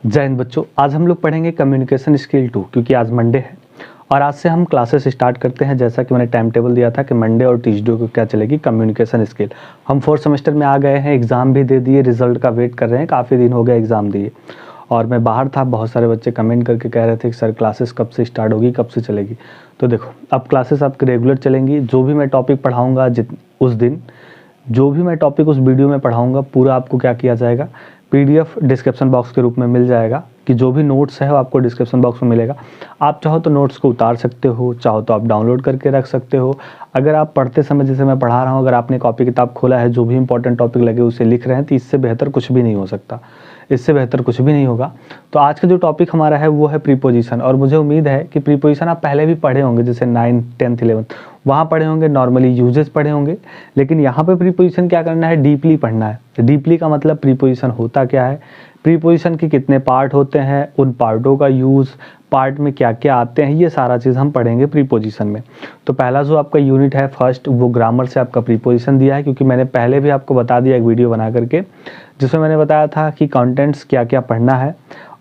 जय हिंद बच्चों, आज हम लोग पढ़ेंगे कम्युनिकेशन स्किल 2 क्योंकि आज मंडे है और आज से हम क्लासेस स्टार्ट करते हैं। जैसा कि मैंने टाइम टेबल दिया था कि मंडे और ट्यूसडे को क्या चलेगी, कम्युनिकेशन स्किल। हम 4th सेमेस्टर में आ गए हैं, एग्ज़ाम भी दे दिए, रिजल्ट का वेट कर रहे हैं। काफ़ी दिन हो गया एग्ज़ाम दिए और मैं बाहर था। बहुत सारे बच्चे कमेंट करके कह रहे थे कि सर क्लासेस कब से स्टार्ट होगी, कब से चलेगी। तो देखो, अब क्लासेस आपकी रेगुलर चलेंगी। जो भी मैं टॉपिक पढ़ाऊँगा उस दिन, जो भी मैं टॉपिक उस वीडियो में पढ़ाऊँगा, पूरा आपको क्या किया जाएगा, PDF डिस्क्रिप्शन बॉक्स के रूप में मिल जाएगा कि जो भी नोट्स है वो आपको डिस्क्रिप्शन बॉक्स में मिलेगा। आप चाहो तो नोट्स को उतार सकते हो, चाहो तो आप डाउनलोड करके रख सकते हो। अगर आप पढ़ते समय, जैसे मैं पढ़ा रहा हूँ, अगर आपने कॉपी किताब खोला है, जो भी इंपॉर्टेंट टॉपिक लगे उसे लिख रहे हैं, तो इससे बेहतर कुछ भी नहीं हो सकता, इससे बेहतर कुछ भी नहीं होगा। तो आज का जो टॉपिक हमारा है वो है प्रीपोजिशन। और मुझे उम्मीद है कि प्रीपोजिशन आप पहले भी पढ़े होंगे, जैसे 9th, 10th, 11th वहाँ पढ़े होंगे, नॉर्मली यूजेस पढ़े होंगे। लेकिन यहाँ पे प्रीपोजिशन क्या करना है, डीपली पढ़ना है। डीपली का मतलब प्रीपोजिशन होता क्या है, प्रीपोजिशन के कितने पार्ट होते हैं, उन पार्टों का यूज़, पार्ट में क्या क्या आते हैं, ये सारा चीज़ हम पढ़ेंगे प्रीपोजिशन में। तो पहला जो आपका यूनिट है फर्स्ट, वो ग्रामर से आपका प्रीपोजिशन दिया है, क्योंकि मैंने पहले भी आपको बता दिया एक वीडियो बना करके, जिसमें मैंने बताया था कि कंटेंट्स क्या क्या पढ़ना है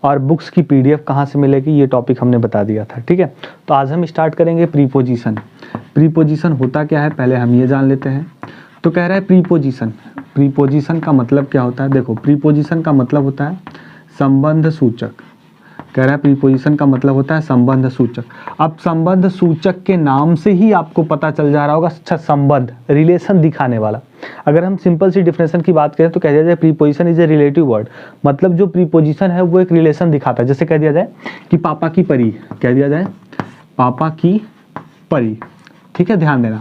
और बुक्स की PDF कहाँ से मिलेगी, ये टॉपिक हमने बता दिया था। ठीक है, तो आज हम स्टार्ट करेंगे प्रीपोजिशन। प्रीपोजिशन होता क्या है, पहले हम ये जान लेते हैं। तो कह रहा है प्रीपोजिशन, प्रीपोजिशन का मतलब क्या होता है। देखो, प्रीपोजिशन का मतलब होता है संबंध सूचक। कह रहा है प्रीपोजिशन का मतलब होता है संबंध सूचक। अब संबंध सूचक के नाम से ही आपको पता चल जा रहा होगा, अच्छा, संबंध, रिलेशन दिखाने वाला। अगर हम सिंपल सी डिफिनेशन की बात करें तो कह दिया जाए preposition is a relative word. मतलब जो प्रीपोजिशन है वो एक रिलेशन दिखाता है। जैसे कह दिया जाए कि पापा की परी, कह दिया जाए पापा की परी। ठीक है, ध्यान देना।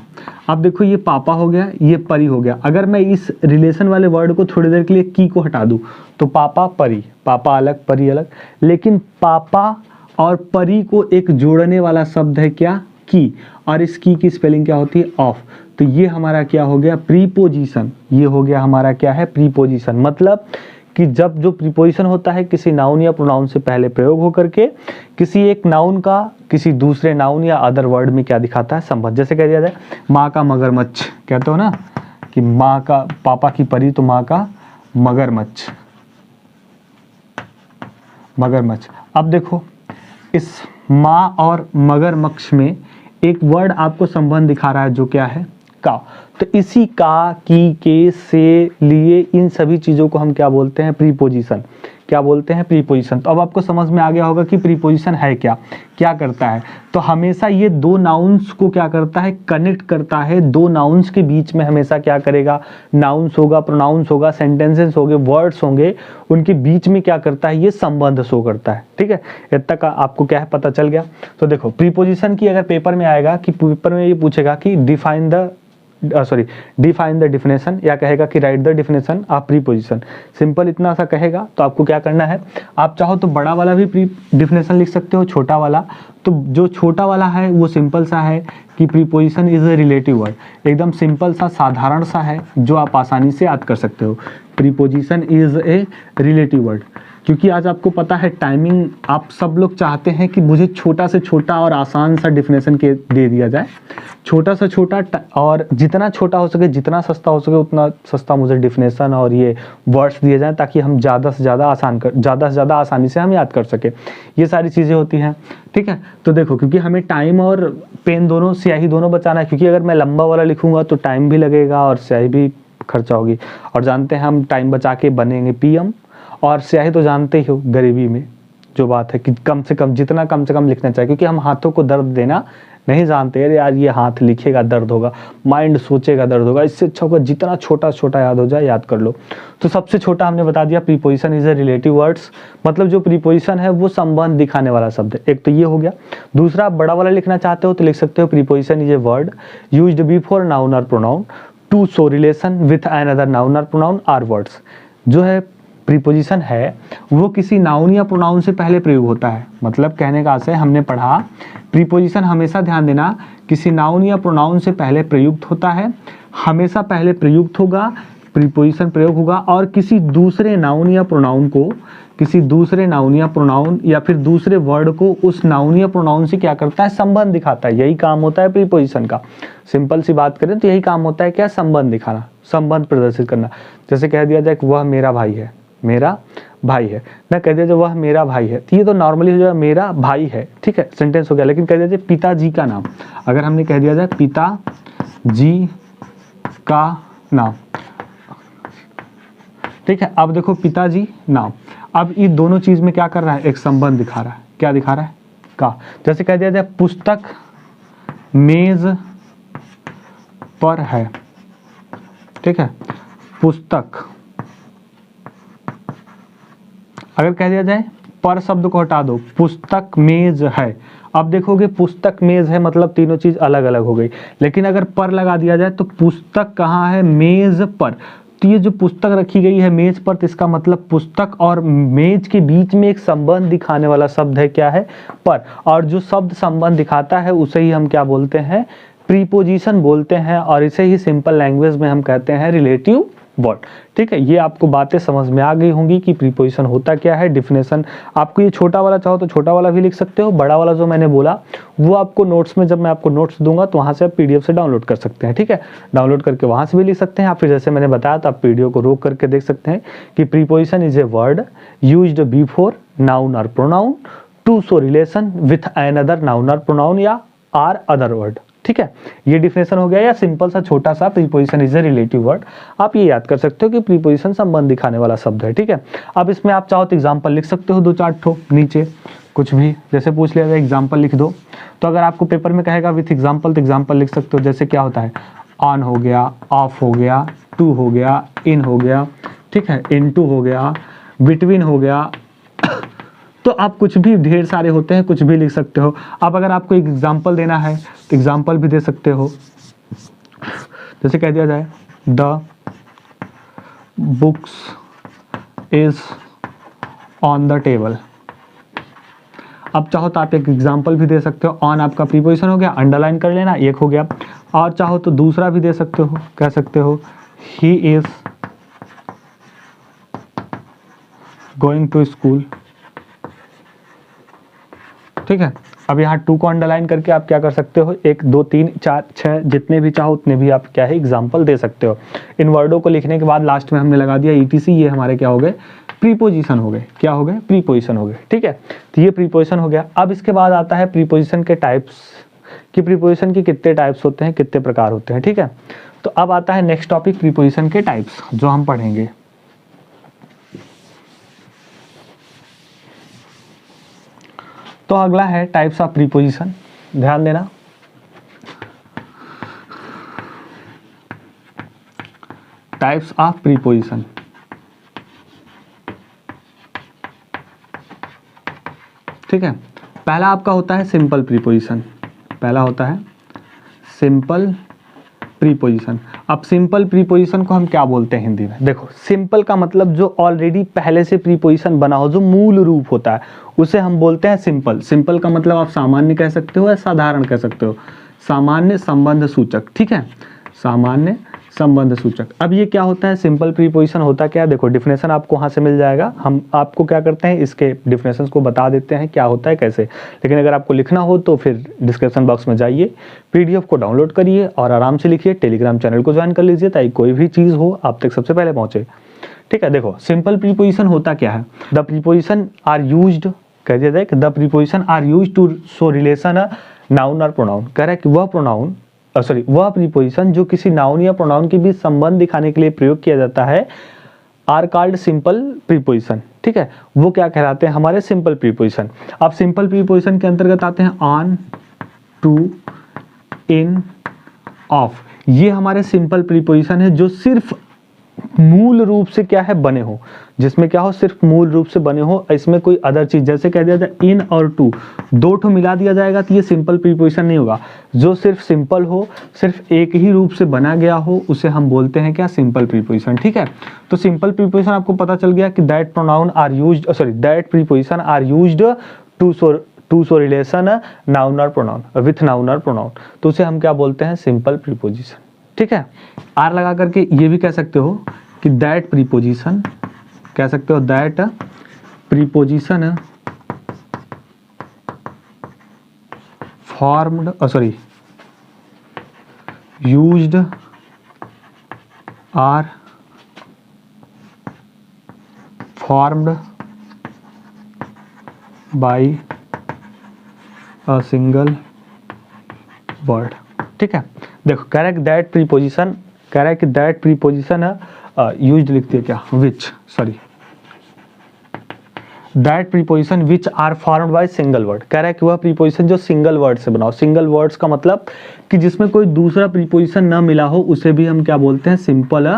अब देखो, ये पापा हो गया, ये परी हो गया। अगर मैं इस रिलेशन वाले वर्ड को थोड़ी देर के लिए की को हटा दूं तो पापा परी, पापा अलग परी अलग। लेकिन पापा और परी को एक जोड़ने वाला शब्द है क्या, की। और इस की स्पेलिंग क्या होती है, ऑफ। तो ये हमारा क्या हो गया, प्रीपोजिशन। ये हो गया हमारा क्या है, प्रीपोजिशन। मतलब कि जब जो प्रीपोजिशन होता है किसी नाउन या प्रोनाउन से पहले प्रयोग होकर के किसी एक नाउन का किसी दूसरे नाउन या अदर वर्ड में क्या दिखाता है, संबंध। जैसे कह दिया जाए माँ का मगरमच्छ, कहते हो ना कि माँ का, पापा की परी तो माँ का मगरमच्छ, मगरमच्छ। अब देखो, इस माँ और मगरमच्छ में एक वर्ड आपको संबंध दिखा रहा है, जो क्या है, का। तो इसी का, की, के, से, लिए, इन सभी चीजों को हम क्या बोलते हैं, प्रीपोजिशन। क्या बोलते हैं, प्रीपोजिशन। तो अब आपको समझ में आ गया होगा कि प्रीपोजिशन है क्या, क्या करता है। तो हमेशा ये दो नाउन्स को क्या करता है, कनेक्ट करता है। दो नाउन्स के बीच में हमेशा क्या करेगा, नाउन्स होगा, प्रोनाउंस होगा, सेंटेंसेस होंगे, वर्ड्स होंगे, उनके बीच में क्या करता है, ये संबंध शो करता है। ठीक है, इतना तक आपको क्या है, पता चल गया। तो देखो, प्रीपोजिशन की अगर पेपर में आएगा कि पेपर में ये पूछेगा कि डिफाइन द डिफिनेशन, या कहेगा कि right the definition of preposition. Simple इतना सा कहेगा तो आपको क्या करना है, आप चाहो तो बड़ा वाला भी डिफिनेशन लिख सकते हो, छोटा वाला। तो जो छोटा वाला है वो सिंपल सा है कि preposition is a relative word. एकदम सिंपल सा, साधारण सा है, जो आप आसानी से याद कर सकते हो। Preposition is a relative word. क्योंकि आज आपको पता है टाइमिंग, आप सब लोग चाहते हैं कि मुझे छोटा से छोटा और आसान सा डिफिनेशन के दे दिया जाए। छोटा से छोटा और जितना छोटा हो सके, जितना सस्ता हो सके उतना सस्ता मुझे डिफिनेशन और ये वर्ड्स दिए जाएं, ताकि हम ज़्यादा से ज़्यादा आसानी से हम याद कर सके। ये सारी चीज़ें होती हैं। ठीक है, तो देखो, क्योंकि हमें टाइम और पेन दोनों, स्याही दोनों बचाना है। क्योंकि अगर मैं लंबा वाला लिखूंगा तो टाइम भी लगेगा और स्याही भी खर्चा होगी। और जानते हैं हम टाइम बचा के बनेंगे PM, और स्याही तो जानते ही हो गरीबी में जो बात है कि कम से कम लिखना चाहिए। क्योंकि हम हाथों को दर्द देना नहीं जानते। अरे यार, ये हाथ लिखेगा दर्द होगा, माइंड सोचेगा दर्द होगा। इससे अच्छा होगा जितना छोटा छोटा याद हो जाए याद कर लो। तो सबसे छोटा हमने बता दिया, preposition is a relative words. मतलब जो प्रीपोजिशन है वो संबंध दिखाने वाला शब्द है। एक तो ये हो गया। दूसरा, आप बड़ा वाला लिखना चाहते हो तो लिख सकते हो preposition is a word used before noun और pronoun to show relation with another noun और प्रोनाउन आर वर्ड्स। जो है प्रीपोजिशन है वो किसी नाउन या प्रोनाउन से पहले प्रयोग होता है। मतलब कहने का आशय, हमने पढ़ा प्रीपोजिशन हमेशा, ध्यान देना, किसी नाउन या प्रोनाउन से पहले प्रयुक्त होता है, हमेशा पहले प्रयुक्त होगा, प्रीपोजिशन प्रयोग होगा, और किसी दूसरे नाउन या प्रोनाउन को, किसी दूसरे नाउन या प्रोनाउन या फिर दूसरे वर्ड को उस नाउन या प्रोनाउन से क्या करता है, संबंध दिखाता है। यही काम होता है प्रीपोजिशन का। सिंपल सी बात करें तो यही काम होता है क्या, संबंध दिखाना, संबंध प्रदर्शित करना। जैसे कह दिया जाए कि वह मेरा भाई है, मेरा भाई है, ना कह दिया जाए वह मेरा भाई है, तो ये तो नॉर्मली हो जाएगा मेरा भाई है, ठीक है, सेंटेंस हो गया। लेकिन कह दिया जाए पिताजी का नाम, अगर हमने कह दिया जाए पिताजी का नाम, ठीक है। अब देखो पिताजी नाम, अब ये दोनों चीज में क्या कर रहा है, एक संबंध दिखा रहा है, क्या दिखा रहा है, का। जैसे कह दिया जाए पुस्तक मेज पर है, ठीक है, पुस्तक, अगर कह दिया जाए पर शब्द को हटा दो, पुस्तक मेज है, अब देखोगे पुस्तक मेज है मतलब तीनों चीज अलग अलग हो गई। लेकिन अगर पर लगा दिया जाए तो पुस्तक कहाँ है, मेज पर, तो ये जो पुस्तक रखी गई है मेज पर, तो इसका मतलब पुस्तक और मेज के बीच में एक संबंध दिखाने वाला शब्द है, क्या है, पर। और जो शब्द संबंध दिखाता है उसे ही हम क्या बोलते हैं, प्रीपोजिशन बोलते हैं, और इसे ही सिंपल लैंग्वेज में हम कहते हैं रिलेटिव वर्ड, ठीक है। ये आपको बातें समझ में आ गई होंगी कि प्रीपोजिशन होता क्या है, डिफिनेशन। आपको ये छोटा वाला चाहो तो छोटा वाला भी लिख सकते हो, बड़ा वाला जो मैंने बोला वो आपको नोट्स में, जब मैं आपको नोट्स दूंगा तो वहाँ से आप पीडीएफ से डाउनलोड कर सकते हैं, ठीक है। डाउनलोड करके वहाँ से भी लिख सकते हैं, आप फिर जैसे मैंने बताया तो आप वीडियो को रोक करके देख सकते हैं कि preposition is a word used before noun और pronoun to show relation with another noun और प्रोनाउन या आर अदर वर्ड, ठीक है। ये डिफिनेशन हो गया, या सिंपल सा छोटा सा preposition is a relative word. आप ये याद कर सकते हो कि प्रीपोजिशन संबंध दिखाने वाला शब्द है, ठीक है। अब इसमें आप चाहो तो एग्जांपल लिख सकते हो, 2-4 ठो नीचे कुछ भी, जैसे पूछ लिया जाए एग्जांपल लिख दो, तो अगर आपको पेपर में कहेगा विथ एग्जांपल तो एग्जांपल लिख सकते हो। जैसे क्या होता है, ऑन हो गया, ऑफ हो गया, टू हो गया, इन हो गया, ठीक है, इनटू हो गया, बिटवीन हो गया, तो आप कुछ भी, ढेर सारे होते हैं, कुछ भी लिख सकते हो। अब अगर आपको एक एग्जांपल देना है तो एग्जांपल भी दे सकते हो। जैसे कह दिया जाए the books is on the table, अब चाहो तो आप एक एग्जांपल भी दे सकते हो। ऑन आपका प्रीपोजिशन हो गया, अंडरलाइन कर लेना, एक हो गया। और चाहो तो दूसरा भी दे सकते हो, कह सकते हो he is going to school, ठीक है। अब यहाँ टू को अंडरलाइन करके आप क्या कर सकते हो, 1 2 3 4 6 जितने भी चाहो उतने भी आप क्या है एग्जाम्पल दे सकते हो। इन वर्डों को लिखने के बाद लास्ट में हमने लगा दिया ईटीसी, ये हमारे क्या हो गए, प्रीपोजिशन हो गए, क्या हो गए, प्रीपोजिशन हो गए, ठीक है। तो ये प्रीपोजिशन हो गया। अब इसके बाद आता है प्रीपोजिशन के टाइप्स, कि प्रीपोजिशन के कितने टाइप्स होते हैं, कितने प्रकार होते हैं, ठीक है। तो अब आता है नेक्स्ट टॉपिक प्रीपोजिशन के टाइप्स, जो हम पढ़ेंगे। तो अगला है टाइप्स ऑफ प्रीपोजिशन, ध्यान देना। टाइप्स ऑफ प्रीपोजिशन, ठीक है। पहला आपका होता है सिंपल प्रीपोजिशन, पहला होता है सिंपल प्रीपोजिशन। अब सिंपल प्रीपोजिशन को हम क्या बोलते हैं हिंदी में, देखो सिंपल का मतलब जो ऑलरेडी पहले से प्रीपोजिशन बना हो, जो मूल रूप होता है, उसे हम बोलते हैं सिंपल। सिंपल का मतलब आप सामान्य कह सकते हो या साधारण कह सकते हो, सामान्य संबंध सूचक, ठीक है, सामान्य संबंध सूचक। अब ये क्या होता है, सिंपल प्रीपोजिशन होता क्या है, देखो डिफिनेशन आपको वहाँ से मिल जाएगा। हम आपको क्या करते हैं, इसके डिफिनेशंस को बता देते हैं क्या होता है कैसे। लेकिन अगर आपको लिखना हो तो फिर डिस्क्रिप्शन बॉक्स में जाइए, पीडीएफ को डाउनलोड करिए और आराम से लिखिए। टेलीग्राम चैनल को ज्वाइन कर लीजिए ताकि कोई भी चीज़ हो आप तक सबसे पहले पहुँचे, ठीक है। देखो सिंपल प्रीपोजिशन होता क्या है, द प्रीपोजिशन आर यूज्ड, कह दिया जाए कि the preposition are used to show relation noun और प्रोनाउन। कह रहा है कि वह प्रोनाउन वह प्रीपोजिशन जो किसी नाउन या प्रोनाउन के बीच संबंध दिखाने के लिए प्रयोग किया जाता है, आर कॉल्ड सिंपल प्रीपोजिशन, ठीक है। वो क्या कहलाते हैं, हमारे सिंपल प्रीपोजिशन। अब सिंपल प्रीपोजिशन के अंतर्गत आते हैं ऑन, टू, इन, ऑफ। ये हमारे सिंपल प्रीपोजिशन है जो सिर्फ मूल रूप से क्या है बने हो, जिसमें क्या हो, सिर्फ मूल रूप से बने हो, इसमें कोई अदर चीज, जैसे कह दिया जाए इन और टू, दो ठो मिला दिया जाएगा तो ये सिंपल प्रीपोजिशन नहीं होगा। जो सिर्फ सिंपल हो, सिर्फ एक ही रूप से बना गया हो, उसे हम बोलते हैं क्या, सिंपल प्रीपोजिशन, ठीक है। तो सिंपल प्रीपोजिशन आपको पता चल गया कि that pronoun are used, that preposition are used to show relation noun और प्रोनाउन, विथ नाउन और प्रोनाउन, तो उसे हम क्या बोलते हैं, सिंपल प्रीपोजिशन, ठीक है। आर लगा करके ये भी कह सकते हो कि दैट प्रीपोजिशन, कह सकते हो that preposition formed used are formed by a single word. ठीक है, देखो कह रहा है कि दैट प्रीपोजिशन, कह रहा है कि दैट प्रीपोजिशन यूज्ड लिखते हैं क्या, which, sorry, that preposition which are formed by single word. कह रहा है कि वह प्रीपोजिशन जो सिंगल वर्ड से बनाओ। सिंगल वर्ड्स का मतलब कि जिसमें कोई दूसरा प्रीपोजिशन ना मिला हो, उसे भी हम क्या बोलते हैं, सिंपल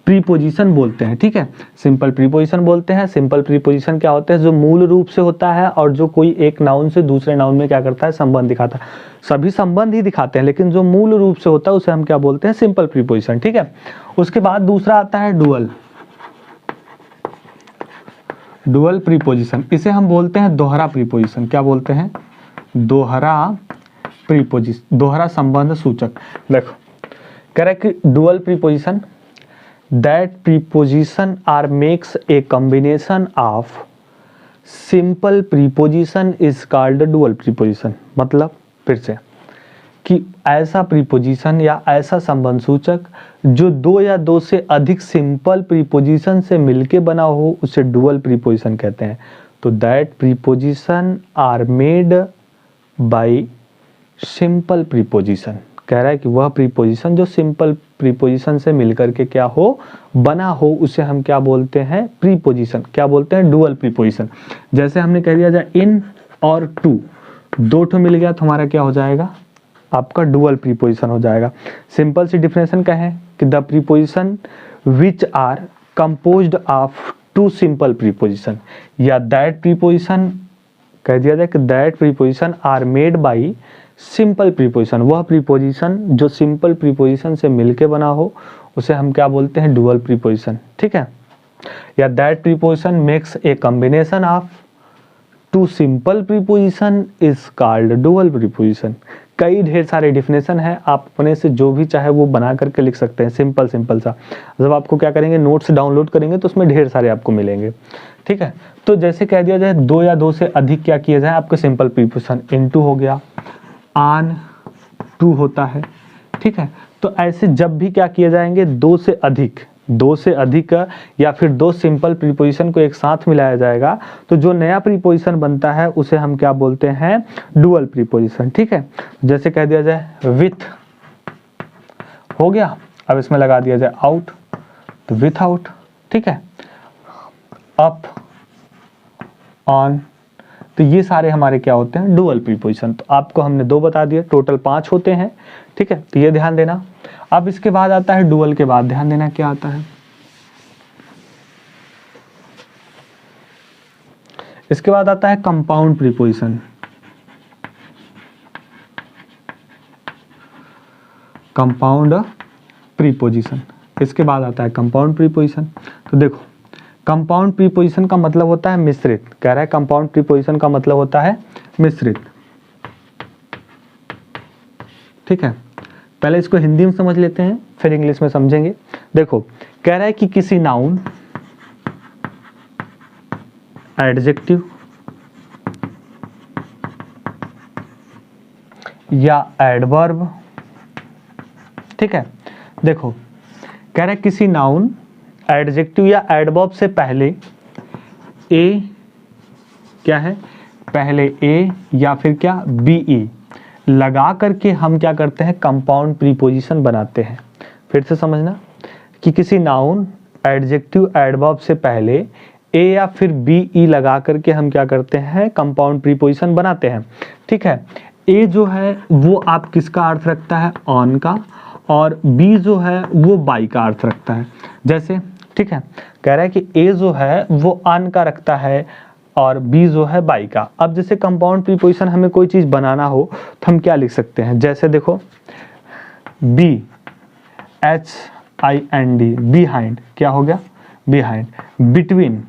प्रीपोजिशन बोलते हैं। ठीक है, सिंपल प्रीपोजिशन बोलते हैं। सिंपल प्रीपोजिशन क्या होता है, जो मूल रूप से होता है और जो कोई एक नाउन से दूसरे नाउन में क्या करता है, संबंध दिखाता है। सभी संबंध ही दिखाते हैं, लेकिन जो मूल रूप से होता है उसे हम क्या बोलते हैं, सिंपल प्रीपोजिशन। ठीक है, उसके बाद दूसरा आता है डुअल, डुअल प्रीपोजिशन। इसे हम बोलते हैं दोहरा प्रीपोजिशन। क्या बोलते हैं, दोहरा प्रीपोजिशन, दोहरा संबंध सूचक। देखो कह रहा है कि dual preposition, that preposition are makes a combination of simple preposition is called dual preposition. मतलब फिर से कि ऐसा प्रीपोजिशन या ऐसा संबंध सूचक जो दो या दो से अधिक सिंपल प्रीपोजिशन से मिलके बना हो, उसे डुअल प्रीपोजिशन कहते हैं। तो that preposition are made by simple preposition. कह रहा है कि वह प्रीपोजिशन जो सिंपल प्रीपोजिशन से मिलकर के क्या हो, बना हो, उसे हम क्या बोलते हैं, प्रीपोजिशन। क्या बोलते हैं, डुअल प्रीपोजिशन। जैसे हमने कह दिया जाए इन और टू, दो ठो मिल गया तो हमारा क्या हो जाएगा, आपका डुअल प्रीपोजिशन हो जाएगा। सिंपल सी डिफिनेशन क्या है कि the preposition which are composed of two simple preposition, या दैट प्रीपोजिशन, कह दिया जाए कि that preposition are made by simple preposition. वह प्रीपोजिशन जो सिंपल प्रीपोजिशन से मिलके बना हो, उसे हम क्या बोलते हैं, डुअल प्रीपोजिशन। ठीक है, या that preposition makes a combination of two simple preposition is called dual preposition. कई ढेर सारे डिफिनेशन है, आप अपने से जो भी चाहे वो बना करके लिख सकते हैं, सिंपल सिंपल सा। जब आपको क्या करेंगे, नोट्स डाउनलोड करेंगे तो उसमें ढेर सारे आपको मिलेंगे। ठीक है, तो जैसे कह दिया जाए दो या दो से अधिक क्या किया जाए, आपका सिंपल प्रीपोजिशन इनटू हो गया, ऑन टू होता है। ठीक है, तो ऐसे जब भी क्या किए जाएंगे, दो से अधिक या फिर दो सिंपल प्रीपोजिशन को एक साथ मिलाया जाएगा, तो जो नया प्रीपोजिशन बनता है उसे हम क्या बोलते हैं, डुअल प्रीपोजिशन। ठीक है, जैसे कह दिया जाए विथ हो गया, अब इसमें लगा दिया जाए आउट, तो विथ आउट। ठीक है, अप, ऑन, तो ये सारे हमारे क्या होते हैं, डुअल प्रीपोजिशन। तो आपको हमने दो बता दिए, टोटल 5 होते हैं। ठीक है, तो ये ध्यान देना। अब इसके बाद आता है डुअल के बाद ध्यान देना क्या आता है, इसके बाद आता है कंपाउंड प्रीपोजिशन। कंपाउंड प्रीपोजिशन, इसके बाद आता है कंपाउंड प्रीपोजिशन। तो देखो कंपाउंड प्रीपोजिशन का मतलब होता है मिश्रित। कह रहा है कंपाउंड प्रीपोजिशन का मतलब होता है मिश्रित। ठीक है, पहले इसको हिंदी में समझ लेते हैं, फिर इंग्लिश में समझेंगे। देखो कह रहा है कि किसी नाउन, एडजेक्टिव या एडवर्ब, ठीक है, देखो कह रहा है किसी नाउन, एडजेक्टिव या एडवर्ब से पहले ए क्या है, पहले ए या फिर क्या बीई लगा करके हम क्या करते हैं, कंपाउंड प्रीपोजिशन बनाते हैं। फिर से समझना कि किसी नाउन, एडजेक्टिव, एडवर्ब से पहले ए या फिर बीई लगा करके हम क्या करते हैं, कंपाउंड प्रीपोजिशन बनाते हैं। ठीक है, ए जो है वो आप किसका अर्थ रखता है, ऑन का, और बी जो है वो बाई का अर्थ रखता है। जैसे ठीक है, कह रहा है कि ए जो है वो ऑन का रखता है और बी जो है बाई का। अब जैसे कंपाउंड प्रीपोजिशन हमें कोई चीज बनाना हो तो हम क्या लिख सकते हैं, जैसे देखो बी, HIND, बिहाइंड, क्या हो गया, बिहाइंड, बिटवीन।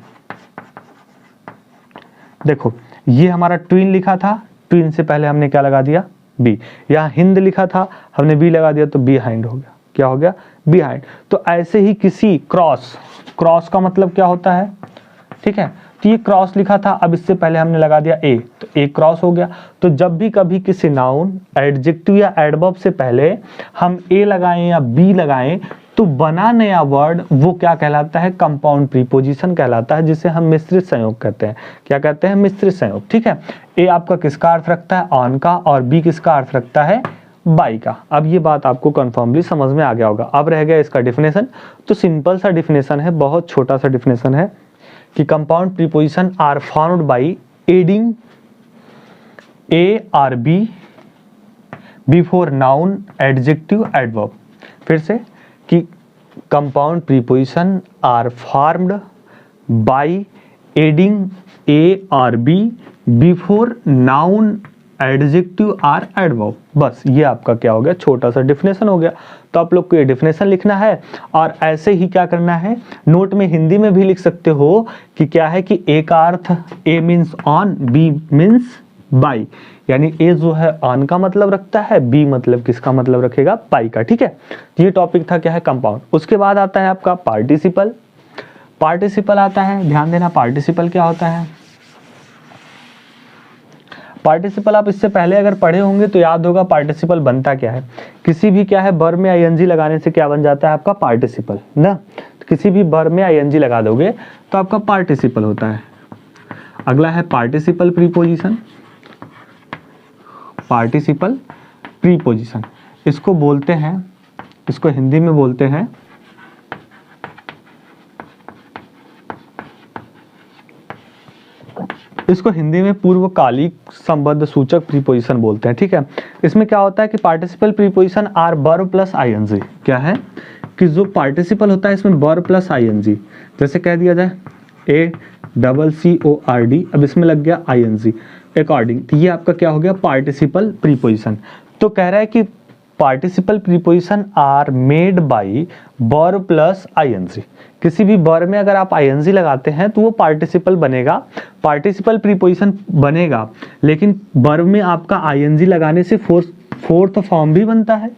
देखो ये हमारा ट्विन लिखा था, ट्विन से पहले हमने क्या लगा दिया, बी। यहाँ हिंद लिखा था, हमने बी लगा दिया तो बिहाइंड हो गया, क्या हो गया, बिहाइंड। तो ऐसे ही किसी क्रॉस, क्रॉस का मतलब क्या होता है, ठीक है, तो ये क्रॉस लिखा था, अब इससे पहले हमने लगा दिया ए, तो ए क्रॉस हो गया। तो जब भी कभी किसी नाउन, एडजेक्टिव या एडवर्ब से पहले हम ए लगाएं या बी लगाएं तो बना नया वर्ड वो क्या कहलाता है, कंपाउंड प्रीपोजिशन कहलाता है, जिसे हम मिश्रित संयोग कहते हैं। क्या कहते हैं, मिश्रित संयोग। ठीक है, ए आपका किसका अर्थ रखता है, ऑन का, और बी किसका अर्थ रखता है, बाई का। अब ये बात आपको कंफर्मली समझ में आ गया होगा। अब रह गया इसका डिफिनेशन। तो सिंपल सा डिफिनेशन है, बहुत छोटा सा डिफिनेशन है कि compound preposition are formed by adding a or be before noun adjective adverb. फिर से कि compound preposition are formed by adding a or be before noun adjective or adverb. बस ये आपका क्या हो गया, छोटा सा डिफिनेशन हो गया। तो आप लोग को ये डिफिनेशन लिखना है और ऐसे ही क्या करना है, नोट में हिंदी में भी लिख सकते हो कि क्या है कि ए का अर्थ, A means on, B means by, यानी ए जो है ऑन का मतलब रखता है, बी मतलब किसका मतलब रखेगा, बाई का। ठीक है, ये टॉपिक था क्या है, कंपाउंड। उसके बाद आता है आपका पार्टिसिपल। पार्टिसिपल आता है, ध्यान देना पार्टिसिपल क्या होता है। पार्टिसिपल आप इससे पहले अगर पढ़े होंगे तो याद होगा पार्टिसिपल बनता क्या है। किसी भी क्या है वर्ब में आईएनजी लगाने से क्या बन जाता है आपका, पार्टिसिपल ना। किसी भी वर्ब में आईएनजी लगा दोगे तो आपका पार्टिसिपल होता है। अगला है पार्टिसिपल प्रीपोजिशन। पार्टिसिपल प्रीपोजिशन इसको बोलते हैं, इसको हिंदी में बोलते हैं इसको हिंदी में पूर्वकालिक संबंध सूचक प्रीपोजिशन बोलते हैं। ठीक है, इसमें क्या होता है कि participle preposition are verb plus ING. क्या है कि जो पार्टिसिपल होता है इसमें वर्ब प्लस आईएनजी, जैसे कह दिया जाए ACCORD, अब इसमें लग गया आईएनजी अकॉर्डिंग, तो ये आपका क्या हो गया, पार्टिसिपल प्रीपोजिशन। तो कह रहा है कि participle preposition are made by verb plus ING. किसी भी वर्ब में अगर आप आईएनजी लगाते हैं तो वो पार्टिसिपल बनेगा, पार्टिसिपल प्रीपोजिशन बनेगा, लेकिन वर्ब में आपका आईएनजी लगाने से फोर्थ फॉर्म भी बनता है।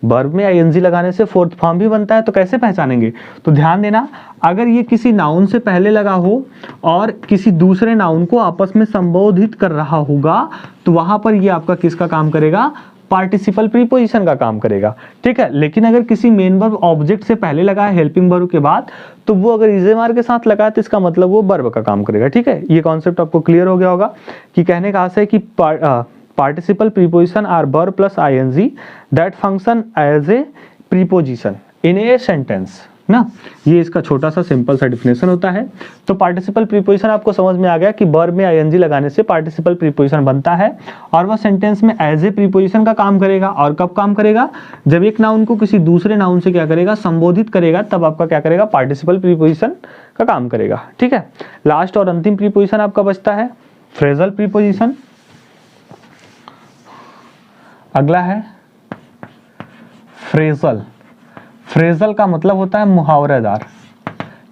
वर्ब में आईएनजी लगाने से फोर्थ फॉर्म भी बनता है। तो कैसे पहचानेंगे, तो ध्यान देना, अगर ये किसी नाउन से पहले लगा हो और किसी दूसरे नाउन को आपस में संबोधित कर रहा होगा तो वहां पर ये आपका किसका काम करेगा, पार्टिसिपल प्रीपोजिशन का काम करेगा। ठीक है, लेकिन अगर किसी मेन वर्ब ऑब्जेक्ट से पहले लगा है हेल्पिंग वर्ब के बाद, तो वो अगर इजेमार के साथ लगा है तो इसका मतलब वो वर्ब का काम करेगा। ठीक है, ये कॉन्सेप्ट आपको क्लियर हो गया होगा कि कहने का आशय है कि participle preposition are verb plus ING that function as a preposition in a sentence ना। ये इसका छोटा सा सिंपल सा डिफिनेशन होता है। तो पार्टिसिपल प्रीपोजिशन आपको समझ में आ गया कि वर्ब में आईएनजी लगाने से पार्टिसिपल प्रीपोजिशन बनता है और वह सेंटेंस में एज ए प्रीपोजिशन का काम करेगा। और कब काम करेगा, जब एक नाउन को किसी दूसरे नाउन से क्या करेगा, संबोधित करेगा, तब आपका क्या करेगा, पार्टिसिपल प्रीपोजिशन का काम करेगा। ठीक है, लास्ट और अंतिम प्रीपोजिशन आपका बचता है फ्रेजल प्रीपोजिशन। अगला है फ्रेजल। फ्रेजल का मतलब होता है मुहावरेदार।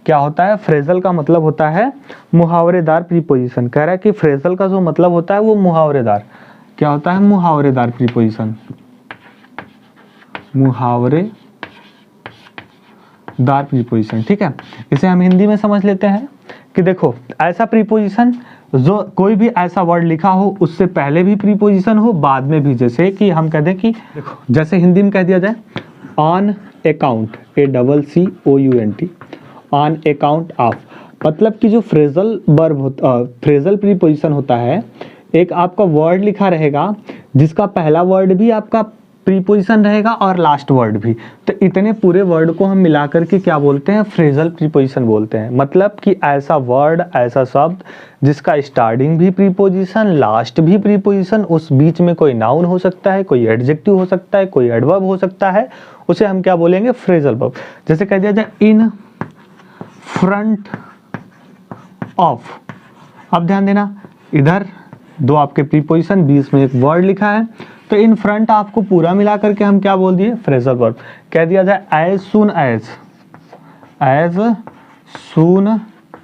क्या होता है, फ्रेजल का मतलब होता है मुहावरेदार प्रीपोजिशन। कह रहा है कि फ्रेजल का जो मतलब होता है वो मुहावरेदार। क्या होता है, मुहावरेदार प्रीपोजिशन, मुहावरेदार प्रीपोजिशन। ठीक है, इसे हम हिंदी में समझ लेते हैं कि देखो, ऐसा प्रीपोजिशन जो कोई भी ऐसा वर्ड लिखा हो उससे पहले भी प्रीपोजिशन हो, बाद में भी। जैसे कि हम कह दें कि देखो, जैसे हिंदी में कह दिया जाए on account, ACCOUNT, on account of, मतलब कि जो फ्रेजल वर्ब होता, फ्रेजल प्रीपोजिशन होता है, एक आपका वर्ड लिखा रहेगा जिसका पहला वर्ड भी आपका प्रीपोजिशन रहेगा और लास्ट वर्ड भी। तो इतने पूरे वर्ड को हम मिलाकर के क्या बोलते हैं, फ्रेजल प्रीपोजिशन बोलते हैं। मतलब कि ऐसा वर्ड, ऐसा शब्द जिसका स्टार्टिंग भी प्रीपोजिशन, लास्ट भी प्रीपोजिशन, उस बीच में कोई नाउन हो सकता है, कोई एडजेक्टिव हो सकता है, कोई एडवर्ब हो सकता है, उसे हम क्या बोलेंगे, फ्रेजल वर्ब। जैसे कह दिया जाए इन फ्रंट ऑफ। अब ध्यान देना, इधर दो आपके प्रीपोजिशन, बीच में एक वर्ड लिखा है, तो इन फ्रंट आपको पूरा मिला करके हम क्या बोल दिए, फ्रेजल वर्ब। कह दिया जाए एज सून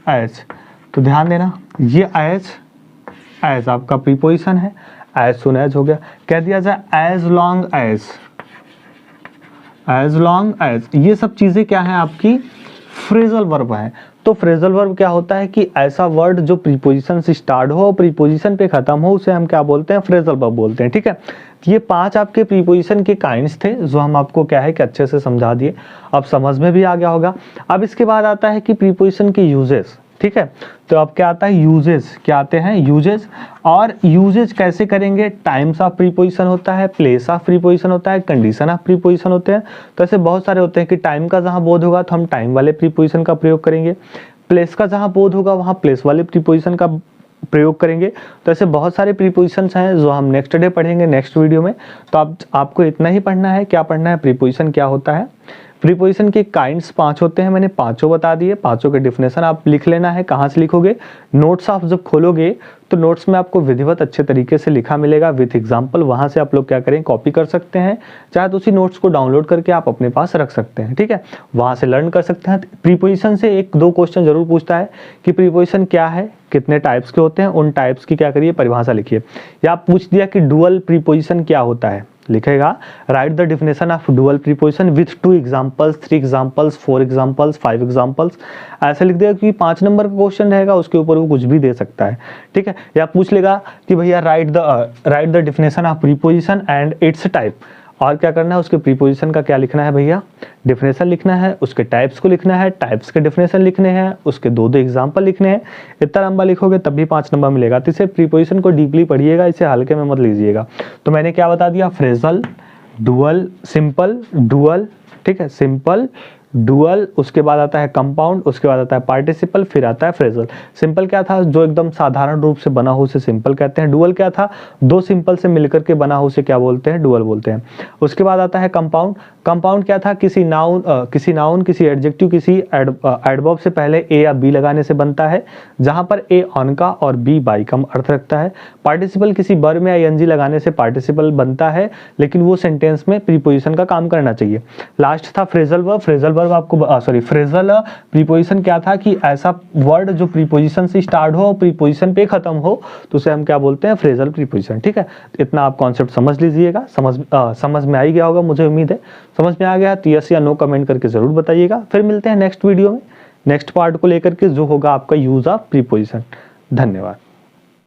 एज, तो ध्यान देना ये एज आपका प्रीपोजिशन है, एज सून एज हो गया। कह दिया जाए एज लॉन्ग एज, ये सब चीजें क्या है आपकी, फ्रेजल वर्ब है। तो फ्रेजल वर्ब क्या होता है कि ऐसा वर्ड जो प्रीपोजिशन से स्टार्ट हो और प्रीपोजिशन पे खत्म हो उसे हम क्या बोलते हैं, फ्रेजल वर्ब बोलते हैं। ठीक है, ये 5 आपके प्रीपोजिशन के काइंड्स थे जो हम आपको क्या है कि अच्छे से समझा दिए, अब समझ में भी आ गया होगा। अब इसके बाद आता है कि प्रीपोजिशन के यूजेस। ठीक है, तो अब क्या आता है, यूजेस क्या आते हैं, यूजेस। और यूजेस कैसे करेंगे, टाइम्स ऑफ प्रीपोजिशन होता है, प्लेस ऑफ प्रीपोजिशन होता है, कंडीशन ऑफ प्रीपोजिशन होते हैं। तो ऐसे बहुत सारे होते हैं कि टाइम का जहां बोध होगा तो हम टाइम वाले प्रीपोजिशन का प्रयोग करेंगे, प्लेस का जहां बोध होगा वहां प्लेस वाले प्रीपोजिशन का प्रयोग करेंगे। तो ऐसे बहुत सारे प्रीपोजिशंस हैं जो हम नेक्स्ट डे पढ़ेंगे, नेक्स्ट वीडियो में। तो आपको इतना ही पढ़ना है, क्या पढ़ना है, प्रीपोजिशन क्या होता है। प्रीपोजिशन के काइंड्स 5 होते हैं, मैंने पांचों बता दिए, पांचों के डिफिनेशन आप लिख लेना है। कहाँ से लिखोगे, नोट्स आप जब खोलोगे तो नोट्स में आपको विधिवत अच्छे तरीके से लिखा मिलेगा विथ एग्जाम्पल, वहां से आप लोग क्या करें, कॉपी कर सकते हैं, चाहे तो उसी नोट्स को डाउनलोड करके आप अपने पास रख सकते हैं। ठीक है, वहां से लर्न कर सकते हैं। प्रीपोजिशन से 1-2 क्वेश्चन जरूर पूछता है कि प्रीपोजिशन क्या है, कितने टाइप्स के होते हैं, उन टाइप्स की क्या करिए, परिभाषा लिखिए। या पूछ दिया कि डुअल प्रीपोजिशन क्या होता है, लिखेगा right the definition of dual preposition with 2 examples, 3 examples, 4 examples, 5 examples, ऐसे लिख देगा। क्योंकि 5 नंबर का क्वेश्चन रहेगा, उसके ऊपर वो कुछ भी दे सकता है। ठीक है, या पूछ लेगा कि भैया right the definition of preposition and it's type, और क्या करना है, उसके प्रीपोजिशन का क्या लिखना है भैया, डिफिनेशन लिखना है, उसके टाइप्स को लिखना है, टाइप्स के डिफिनेशन लिखने हैं, उसके 2-2 एग्जांपल लिखने हैं। इतना लंबा लिखोगे तब भी 5 नंबर मिलेगा। तो इसे प्रीपोजिशन को डीपली पढ़िएगा, इसे हल्के में मत लीजिएगा। तो मैंने क्या बता दिया, फ्रेजल, डुअल, सिंपल, डुअल। ठीक है, सिंपल, डुअल, उसके बाद आता है कंपाउंड, उसके बाद आता है पार्टिसिपल, फिर आता है फ्रेजल। सिंपल क्या था, जो एकदम साधारण रूप से बना हो उसे सिंपल कहते हैं। डुअल क्या था, 2 सिंपल से मिलकर के बना हो उसे क्या बोलते हैं, डुअल बोलते हैं। उसके बाद आता है कंपाउंड। कंपाउंड क्या था, किसी नाउन, किसी एडजेक्टिव, किसी एडवर्ब से पहले ए या बी लगाने से बनता है, जहां पर ए ऑन का और बी बाई का अर्थ रखता है। पार्टिसिपल किसी वर्ब में आईएनजी लगाने से पार्टिसिपल बनता है, लेकिन वो सेंटेंस में प्रीपोजिशन का काम करना चाहिए। लास्ट था फ्रेजल वर्ब। फ्रेजल वर्ब आपको फ्रेजल प्रीपोजिशन क्या था कि ऐसा वर्ड जो प्रीपोजिशन से स्टार्ट हो और प्रीपोजिशन पे खत्म हो तो उसे हम क्या बोलते हैं, फ्रेजल प्रीपोजिशन। ठीक है, इतना आप कॉन्सेप्ट समझ लीजिएगा। समझ में आ ही गया होगा, मुझे उम्मीद है समझ में आ गया। तो यस या नो कमेंट करके जरूर बताइएगा। फिर मिलते हैं नेक्स्ट वीडियो में, नेक्स्ट पार्ट को लेकर के जो होगा आपका यूज ऑफ प्रीपोजिशन। धन्यवाद।